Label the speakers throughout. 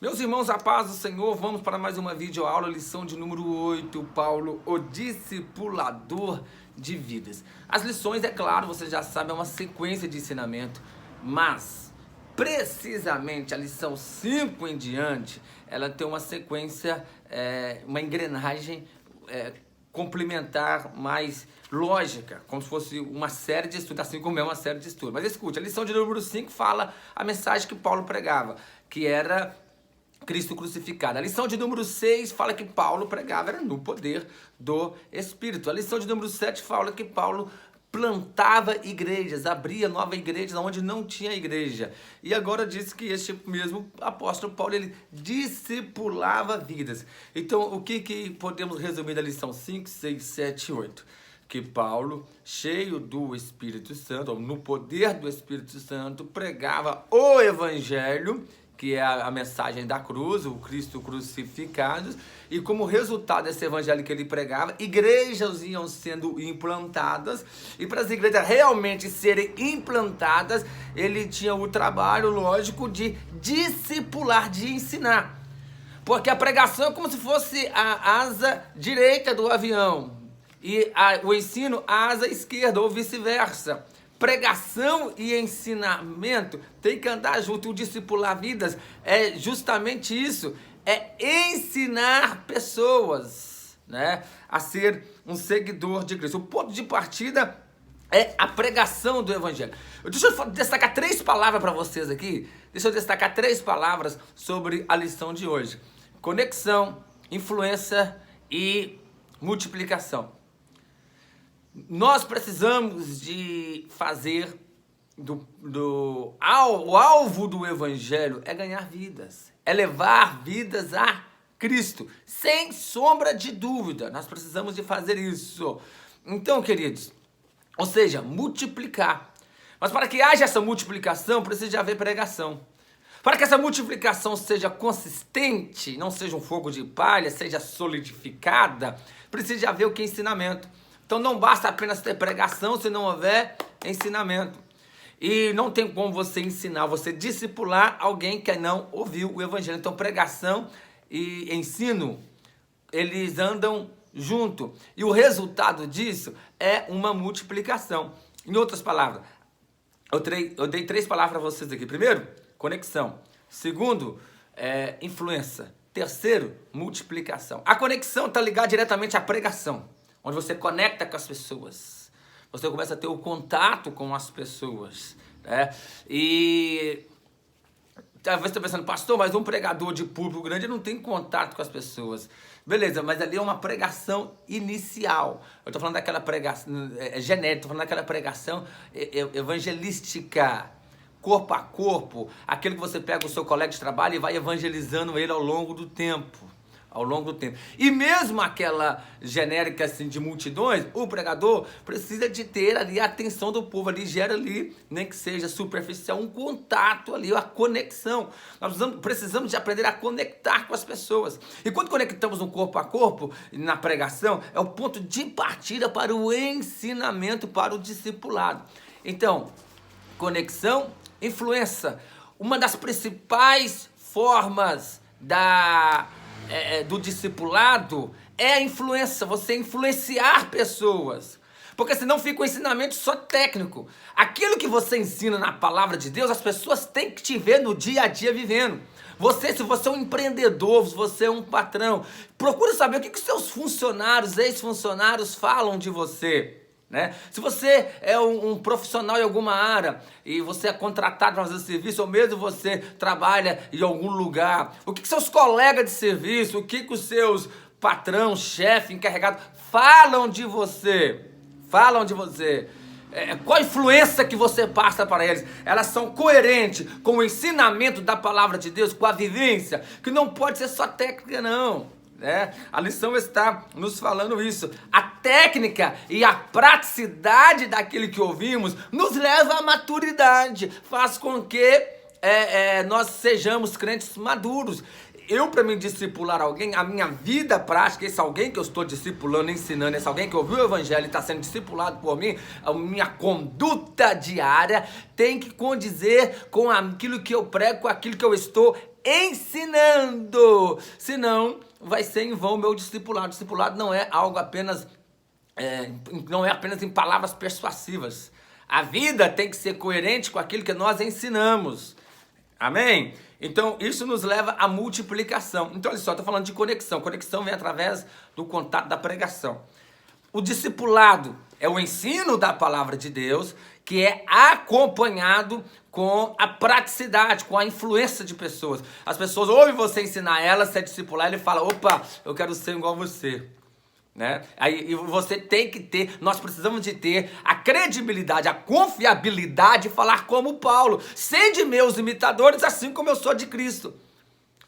Speaker 1: Meus irmãos, a paz do Senhor, vamos para mais uma videoaula, lição de número 8, Paulo, o discipulador de vidas. As lições, é claro, você já sabe, é uma sequência de ensinamento, mas precisamente a lição 5 em diante, ela tem uma sequência, uma engrenagem complementar, mais lógica, como se fosse uma série de estudos, assim como é uma série de estudos. Mas escute, a lição de número 5 fala a mensagem que Paulo pregava, que era Cristo crucificado. A lição de número 6 fala que Paulo pregava era no poder do Espírito. A lição de número 7 fala que Paulo plantava igrejas, abria novas igrejas onde não tinha igreja. E agora diz que este mesmo apóstolo Paulo, ele discipulava vidas. Então, o que podemos resumir da lição 5, 6, 7 e 8? Que Paulo, cheio do Espírito Santo, ou no poder do Espírito Santo, pregava o Evangelho, que é a mensagem da cruz, o Cristo crucificado, e como resultado desse evangelho que ele pregava, igrejas iam sendo implantadas, e para as igrejas realmente serem implantadas, ele tinha o trabalho, lógico, de discipular, de ensinar. Porque a pregação é como se fosse a asa direita do avião, e o ensino a asa esquerda, ou vice-versa. Pregação e ensinamento tem que andar junto. O discipular vidas é justamente isso, é ensinar pessoas, né, a ser um seguidor de Cristo. O ponto de partida é a pregação do Evangelho. Deixa eu destacar 3 palavras para vocês aqui. Deixa eu destacar 3 palavras sobre a lição de hoje: conexão, influência e multiplicação. Nós precisamos de fazer o alvo do Evangelho é ganhar vidas, é levar vidas a Cristo, sem sombra de dúvida. Nós precisamos de fazer isso. Então, queridos, ou seja, multiplicar. Mas para que haja essa multiplicação, precisa de haver pregação. Para que essa multiplicação seja consistente, não seja um fogo de palha, seja solidificada, precisa de haver o que? Ensinamento. Então não basta apenas ter pregação se não houver ensinamento. E não tem como você ensinar, você discipular alguém que não ouviu o Evangelho. Então pregação e ensino, eles andam junto. E o resultado disso é uma multiplicação. Em outras palavras, eu dei 3 palavras para vocês aqui. Primeiro, conexão. Segundo, influência. Terceiro, multiplicação. A conexão está ligada diretamente à pregação, onde você conecta com as pessoas, você começa a ter o contato com as pessoas, né? E talvez você está pensando, pastor, mas um pregador de público grande não tem contato com as pessoas. Beleza, mas ali é uma pregação inicial. Eu estou falando daquela pregação genérica, estou falando daquela pregação evangelística, corpo a corpo, aquele que você pega o seu colega de trabalho e vai evangelizando ele ao longo do tempo. E mesmo aquela genérica assim de multidões, o pregador precisa de ter ali a atenção do povo, ali gera ali, nem que seja superficial, um contato ali, a conexão. Nós precisamos de aprender a conectar com as pessoas. E quando conectamos no corpo a corpo, na pregação, é o ponto de partida para o ensinamento, para o discipulado. Então, conexão, influência. Uma das principais formas do discipulado é a influência, você influenciar pessoas, porque senão fica um ensinamento só técnico. Aquilo que você ensina na palavra de Deus, as pessoas têm que te ver no dia a dia vivendo. Se você é um empreendedor, se você é um patrão, procure saber o que seus funcionários, ex-funcionários falam de você, né? Se você é um profissional em alguma área e você é contratado para fazer serviço, ou mesmo você trabalha em algum lugar, o que seus colegas de serviço, o que os seus patrão, chefe, encarregado falam de você? Qual a influência que você passa para eles? Elas são coerentes com o ensinamento da palavra de Deus, com a vivência, que não pode ser só técnica, não. A lição está nos falando isso. A técnica e a praticidade daquilo que ouvimos nos leva à maturidade, faz com que nós sejamos crentes maduros. eu, para me discipular alguém, a minha vida prática, esse alguém que eu estou discipulando, ensinando, esse alguém que ouviu o evangelho e está sendo discipulado por mim, a minha conduta diária tem que condizer com aquilo que eu prego, com aquilo que eu estou ensinando. Senão, vai ser em vão o meu discipulado. Discipulado não é algo apenas, não é apenas em palavras persuasivas. A vida tem que ser coerente com aquilo que nós ensinamos. Amém? Então, isso nos leva à multiplicação. Então, olha só, estou falando de conexão. Conexão vem através do contato da pregação. O discipulado é o ensino da palavra de Deus, que é acompanhado com a praticidade, com a influência de pessoas. As pessoas ouvem você ensinar elas, você discipular, ele fala, opa, eu quero ser igual a você. Né? Aí você tem que ter, nós precisamos de ter a credibilidade, a confiabilidade de falar como Paulo. Sede meus imitadores, assim como eu sou de Cristo.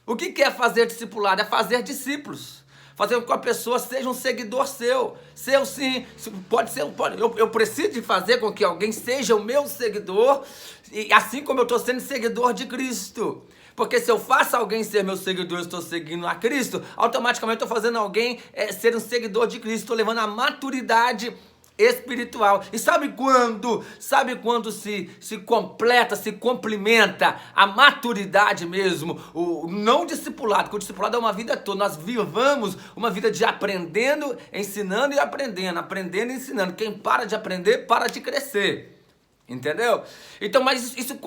Speaker 1: O que é fazer discipulado? É fazer discípulos. Fazer com que a pessoa seja um seguidor seu. Seu sim, pode ser, eu preciso de fazer com que alguém seja o meu seguidor, e assim como eu estou sendo seguidor de Cristo. Porque se eu faço alguém ser meu seguidor, eu estou seguindo a Cristo, automaticamente estou fazendo alguém ser um seguidor de Cristo, estou levando a maturidade espiritual. E sabe quando? Sabe quando se completa, se complementa a maturidade mesmo? O não discipulado, porque o discipulado é uma vida toda. Nós vivamos uma vida de aprendendo, ensinando e aprendendo, aprendendo e ensinando. Quem para de aprender, para de crescer. Entendeu? Então, mas isso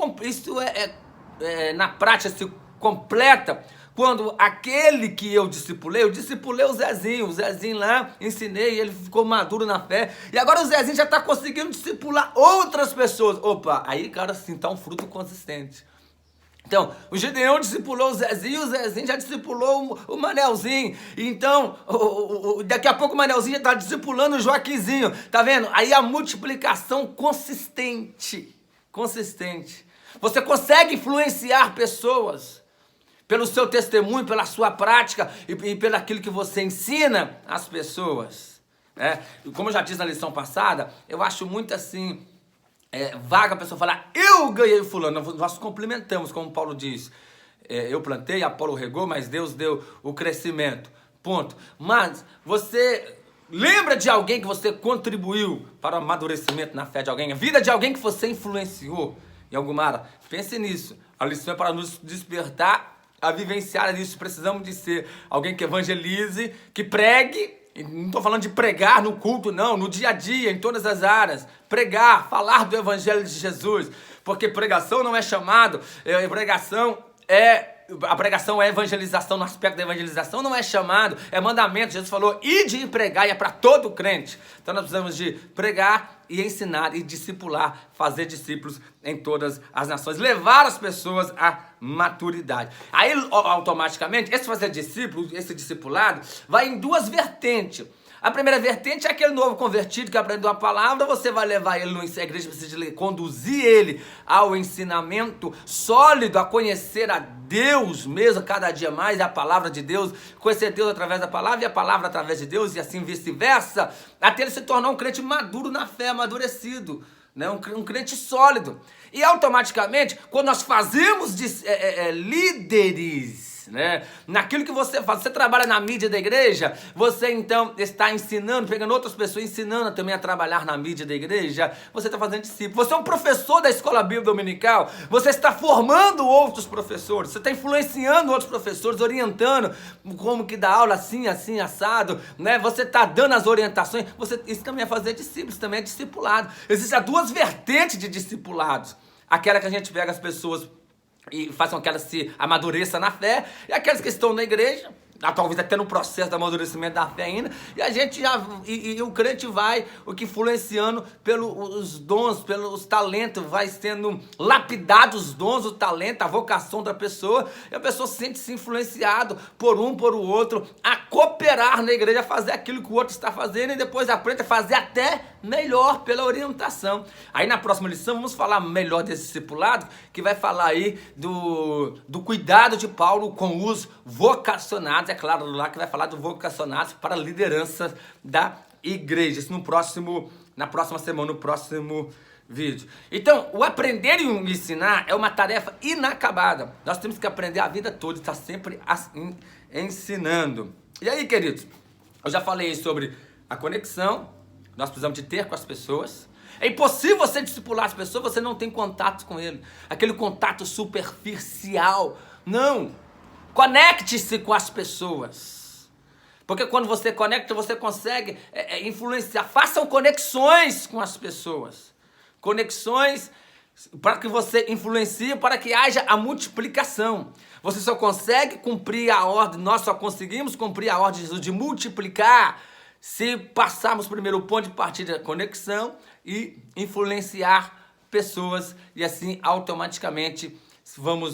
Speaker 1: na prática se completa quando aquele que eu discipulei o Zezinho lá, ensinei, ele ficou maduro na fé, e agora o Zezinho já está conseguindo discipular outras pessoas. Opa, aí, cara, assim, tá um fruto consistente. Então, o Gideão discipulou o Zezinho já discipulou o Manelzinho. Então, daqui a pouco o Manelzinho já está discipulando o Joaquinzinho. Tá vendo? Aí a multiplicação consistente. Você consegue influenciar pessoas pelo seu testemunho, pela sua prática e pelo aquilo que você ensina às pessoas. Como eu já disse na lição passada, eu acho muito assim, vaga a pessoa falar, eu ganhei fulano. Nós complementamos, como Paulo diz. Eu plantei, Apolo regou, mas Deus deu o crescimento. Ponto. Mas você lembra de alguém que você contribuiu para o amadurecimento na fé de alguém? A vida de alguém que você influenciou em alguma área? Pense nisso. A lição é para nos despertar a vivenciar isso. Precisamos de ser alguém que evangelize, que pregue. Não estou falando de pregar no culto, não. No dia a dia, em todas as áreas. Pregar, falar do evangelho de Jesus. Porque pregação não é chamado. A pregação é evangelização, no aspecto da evangelização não é chamado, é mandamento. Jesus falou, ide e pregar, e é para todo crente. Então nós precisamos de pregar e ensinar e discipular, fazer discípulos em todas as nações, levar as pessoas à maturidade. Aí automaticamente, esse fazer discípulo, esse discipulado, vai em duas vertentes. A primeira vertente é aquele novo convertido que aprendeu a palavra, você vai levar ele à igreja, precisa conduzir ele ao ensinamento sólido, a conhecer a Deus mesmo, cada dia mais, a palavra de Deus, conhecer Deus através da palavra e a palavra através de Deus, e assim vice-versa, até ele se tornar um crente maduro na fé, amadurecido, né? Um crente sólido. E automaticamente, quando nós fazemos líderes, né, naquilo que você faz, você trabalha na mídia da igreja, você então está ensinando, pegando outras pessoas, ensinando também a trabalhar na mídia da igreja, você está fazendo discípulo. Você é um professor da escola bíblica dominical, você está formando outros professores, você está influenciando outros professores, orientando como que dá aula assim, assim, assado, né? Você está dando as orientações, isso também é fazer discípulos, isso também é discipulado. Existem duas vertentes de discipulados, aquela que a gente pega as pessoas e façam que elas se amadureçam na fé, e aqueles que estão na igreja, talvez até no processo do amadurecimento da fé ainda, e a gente e o crente vai influenciando pelos dons, pelos talentos, vai sendo lapidado os dons, o talento, a vocação da pessoa, e a pessoa sente-se influenciado por o outro, a cooperar na igreja, a fazer aquilo que o outro está fazendo, e depois aprende a fazer até melhor pela orientação. Aí na próxima lição vamos falar melhor desse discipulado, que vai falar aí do cuidado de Paulo com os vocacionados. É claro, lá que vai falar do vocacionados para a liderança da igreja. Isso na próxima semana, no próximo vídeo. Então, o aprender e o ensinar é uma tarefa inacabada. Nós temos que aprender a vida toda, estar sempre ensinando. E aí, queridos, eu já falei sobre a conexão, nós precisamos de ter com as pessoas. É impossível você discipular as pessoas, você não tem contato com ele. Aquele contato superficial. Não. Conecte-se com as pessoas. Porque quando você conecta, você consegue influenciar. Façam conexões com as pessoas. Conexões para que você influencie, para que haja a multiplicação. Você só consegue cumprir a ordem, nós só conseguimos cumprir a ordem de Jesus de multiplicar se passarmos primeiro o ponto de partida da conexão e influenciar pessoas, e assim automaticamente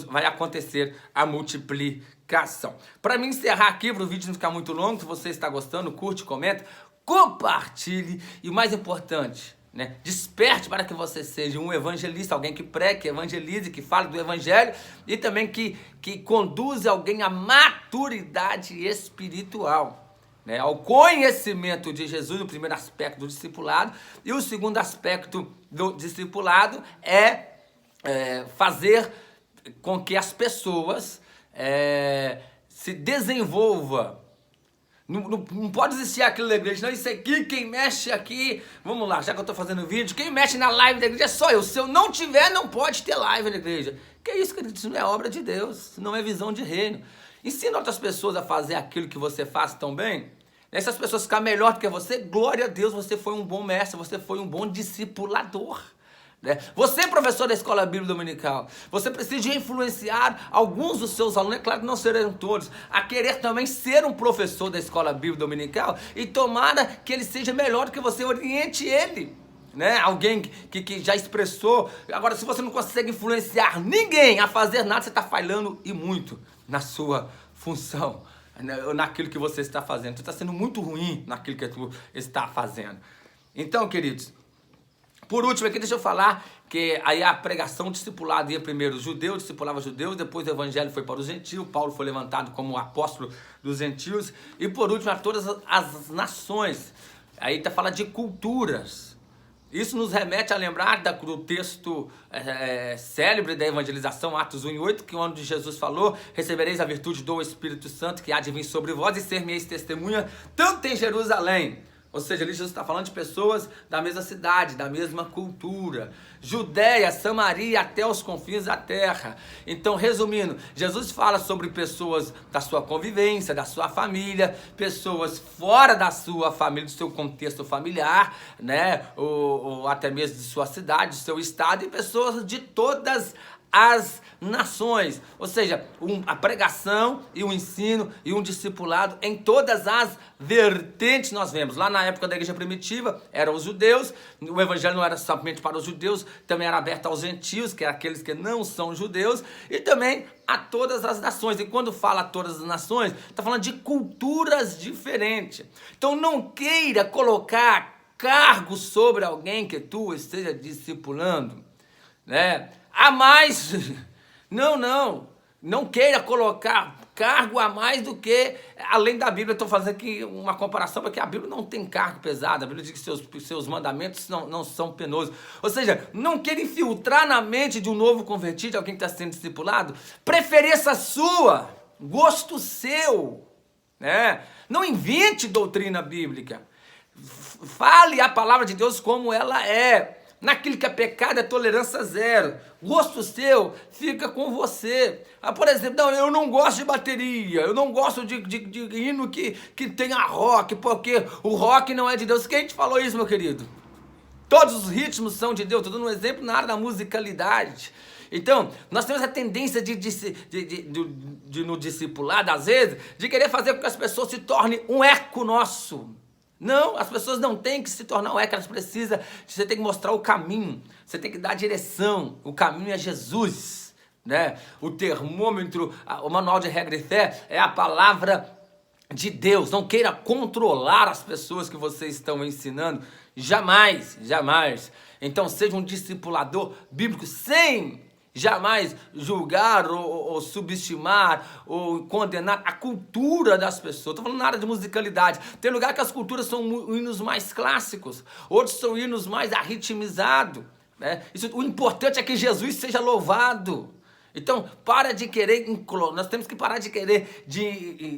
Speaker 1: vai acontecer a multiplicação. Para mim encerrar aqui, para o vídeo não ficar muito longo, se você está gostando, curte, comenta, compartilhe e o mais importante, né, desperte para que você seja um evangelista, alguém que pregue, que evangelize, que fale do evangelho e também que conduza alguém à maturidade espiritual, né, ao conhecimento de Jesus, o primeiro aspecto do discipulado. E o segundo aspecto do discipulado é fazer com que as pessoas se desenvolvam. Não pode existir aquilo da igreja, não, isso aqui, quem mexe aqui, vamos lá, já que eu estou fazendo vídeo, quem mexe na live da igreja é só eu, se eu não tiver, não pode ter live na igreja. Que isso, querido? Isso não é obra de Deus, isso não é visão de reino. Ensina outras pessoas a fazer aquilo que você faz tão bem. Essas pessoas ficarem melhor do que você, glória a Deus, você foi um bom mestre, você foi um bom discipulador. Você, professor da Escola Bíblica Dominical, você precisa influenciar alguns dos seus alunos, é claro que não serão todos, a querer também ser um professor da Escola Bíblica Dominical e tomara que ele seja melhor do que você, oriente ele. Né? Alguém que já expressou. Agora, se você não consegue influenciar ninguém a fazer nada, você está falhando e muito na sua função, naquilo que você está fazendo. Você está sendo muito ruim naquilo que você está fazendo. Então, queridos, por último aqui, deixa eu falar que aí a pregação discipulada ia primeiro os judeus, discipulava os judeus, depois o evangelho foi para os gentios, Paulo foi levantado como apóstolo dos gentios, e por último a todas as nações. Aí está falando de culturas. Isso nos remete a lembrar do texto célebre da evangelização, Atos 1:8, que onde Jesus falou: recebereis a virtude do Espírito Santo que há de vir sobre vós e ser-me-eis testemunha, tanto em Jerusalém. Ou seja, ali Jesus está falando de pessoas da mesma cidade, da mesma cultura. Judéia, Samaria, até os confins da terra. Então, resumindo, Jesus fala sobre pessoas da sua convivência, da sua família, pessoas fora da sua família, do seu contexto familiar, né? Ou até mesmo de sua cidade, do seu estado, e pessoas de todas as nações. Ou seja, a pregação e o ensino e um discipulado em todas as vertentes nós vemos. Lá na época da igreja primitiva eram os judeus, o evangelho não era somente para os judeus, também era aberto aos gentios, que eram aqueles que não são judeus, e também a todas as nações. E quando fala a todas as nações, está falando de culturas diferentes. Então não queira colocar cargo sobre alguém que tu esteja discipulando, né? A mais, não queira colocar cargo a mais do que, além da Bíblia. Estou fazendo aqui uma comparação, porque a Bíblia não tem cargo pesado, a Bíblia diz que seus mandamentos não são penosos. Ou seja, não queira infiltrar na mente de um novo convertido, de alguém que está sendo discipulado, preferência sua, gosto seu, né? Não invente doutrina bíblica, fale a palavra de Deus como ela é. Naquilo que é pecado é tolerância zero. Gosto seu fica com você. Por exemplo, eu não gosto de bateria, eu não gosto de hino que tenha rock, porque o rock não é de Deus. Quem te falou isso, meu querido? Todos os ritmos são de Deus. Estou dando um exemplo na área da musicalidade. Então, nós temos a tendência no discipulado, às vezes, de querer fazer com que as pessoas se tornem um eco nosso. Não, as pessoas não têm que se tornar um eco, elas precisam, você tem que mostrar o caminho, você tem que dar a direção, o caminho é Jesus, né? O termômetro, o manual de regra e fé é a palavra de Deus. Não queira controlar as pessoas que vocês estão ensinando, jamais, jamais. Então seja um discipulador bíblico sem jamais julgar ou subestimar ou condenar a cultura das pessoas. Estou falando na área de musicalidade. Tem lugar que as culturas são hinos mais clássicos, outros são hinos mais arritmizados. né? O importante é que Jesus seja louvado. Então, para de querer, nós temos que parar de querer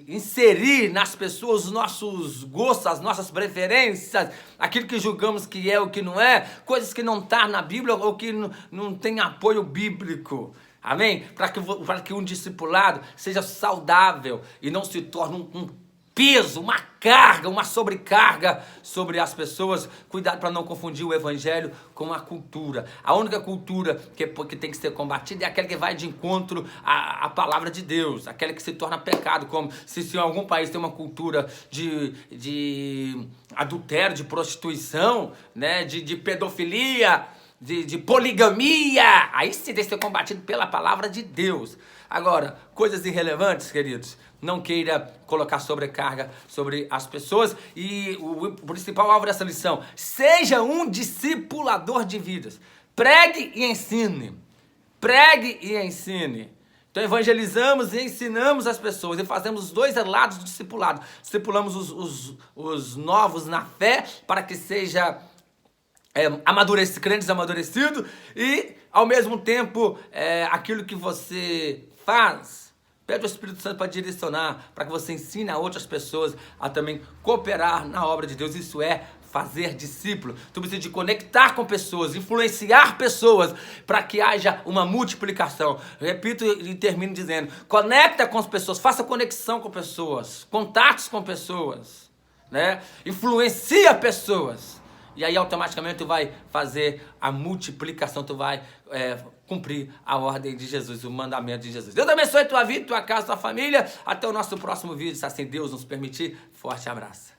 Speaker 1: inserir nas pessoas os nossos gostos, as nossas preferências, aquilo que julgamos que é o que não é, coisas que não estão na Bíblia ou que não tem apoio bíblico. Amém? Para que um discipulado seja saudável e não se torne um peso, uma carga, uma sobrecarga sobre as pessoas. Cuidado para não confundir o evangelho com a cultura. A única cultura que tem que ser combatida é aquela que vai de encontro à palavra de Deus, aquela que se torna pecado, como se em algum país tem uma cultura de adultério, de prostituição, né, de pedofilia, de poligamia, aí sim tem que ser combatido pela palavra de Deus. Agora, coisas irrelevantes, queridos, não queira colocar sobrecarga sobre as pessoas. E o principal alvo dessa lição: seja um discipulador de vidas. Pregue e ensine. Pregue e ensine. Então evangelizamos e ensinamos as pessoas e fazemos os dois lados do discipulado. Discipulamos os novos na fé para que seja crentes amadurecidos, e ao mesmo tempo aquilo que você faz, pede ao Espírito Santo para direcionar, para que você ensine a outras pessoas a também cooperar na obra de Deus. Isso é fazer discípulo. Tu precisa de conectar com pessoas, influenciar pessoas, para que haja uma multiplicação. Repito e termino dizendo: conecta com as pessoas, faça conexão com pessoas, contatos com pessoas, né? Influencia pessoas. E aí automaticamente tu vai fazer a multiplicação, tu vai cumprir a ordem de Jesus, o mandamento de Jesus. Deus abençoe tua vida, tua casa, tua família. Até o nosso próximo vídeo, se assim Deus nos permitir. Forte abraço.